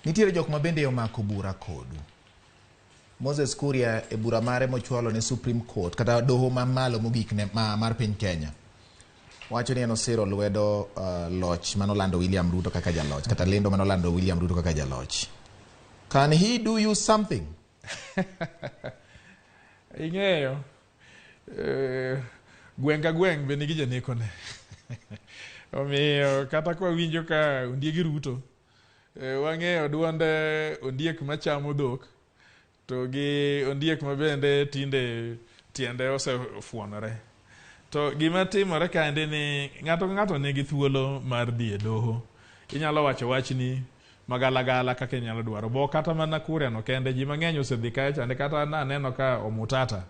Nitiere jok ma bende omako bura kodu. Moses Kuria e bura mare mochwalo ne Supreme Court kata doho mamalo mogik ne mar piny Kenya. Wacho ni en osiro lwedo loch manolando William Ruto kaka jaloch kata lendo manolando William Ruto kaka jaloch. Can he do you something? Ing'eyo gweng' gweng' be nigi janekone. Omiyo kata kwa winjo ka ondiegi Ruto wang'eyo duonde ondiek machamo dhok to gi ondiek mabende tinde tiende osefuonore. To gima timore kaende ni ng'ato nigi thuolo mar dhi e doho. Inyalo wacho wachni magalagala kaka inyalo dwaro. Bo kata mana Kuria no kende ji mang'eny osedhi kae chande kata naneno ka Omutata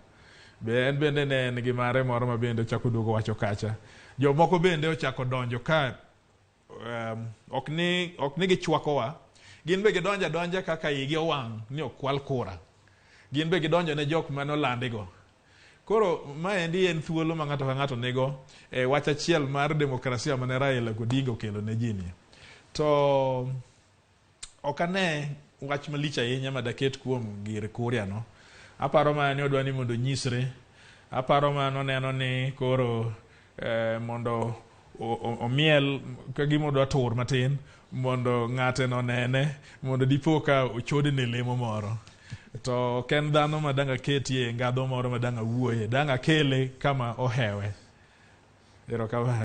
be en bende ne en gi mare moro ma bende ochako duogo wacho kacha. Jomoko bende ochako donjo ka ok ni gichwakowa. Gin be gidonja kaka igi owang' ni okwal kura. Gin be gidonjo ne jok manolandigo. Koro maendi en thuolo ma ng'ato ka ng'ato nego wach achiel mar demokrasia mane Raila Odinga okelo ne ji ni. To ok ane wach malich ahinya madaket kuom gir Kuria no. Aparo ma ne odwa ni mondo nyisre. Aparo ma noneno ni koro mondo omiel ka gima odwa tur matin mondo ng'ate no nene mondo dipo ka ochode ne lemo moro. To ken dhano ma danga ketie ngadho moro ma danga wuoye danga kele kama ohewe. Erokamano.